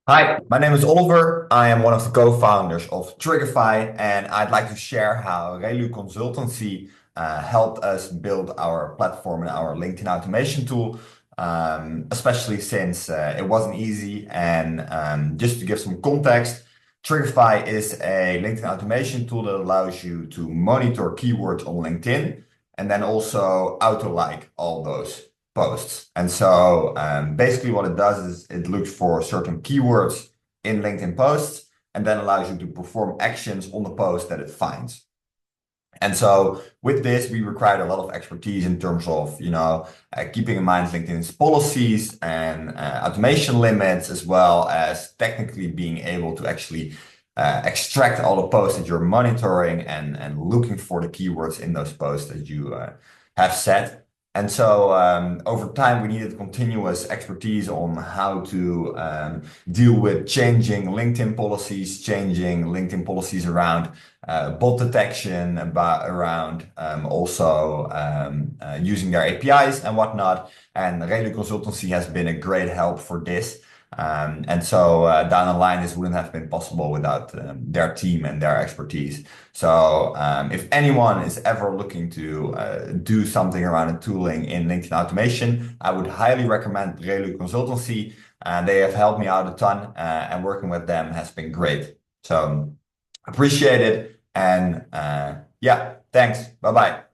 Hi, my name is Oliver. I am one of the co-founders of Triggify, and I'd like to share how Relu Consultancy helped us build our platform and our LinkedIn automation tool, especially since it wasn't easy. And just to give some context, Triggify is a LinkedIn automation tool that allows you to monitor keywords on LinkedIn and then also auto-like all those posts. And so basically what it does is it looks for certain keywords in LinkedIn posts and then allows you to perform actions on the post that it finds. And so with this, we required a lot of expertise in terms of, keeping in mind LinkedIn's policies and automation limits, as well as technically being able to actually extract all the posts that you're monitoring and looking for the keywords in those posts that you have set. And so over time, we needed continuous expertise on how to deal with changing LinkedIn policies around bot detection, around also using their APIs and whatnot. And Relu Consultancy has been a great help for this. And so down the line, this wouldn't have been possible without their team and their expertise. So if anyone is ever looking to do something around the tooling in LinkedIn automation, I would highly recommend Relu Consultancy. They have helped me out a ton, and working with them has been great. So appreciate it. And yeah, thanks. Bye bye.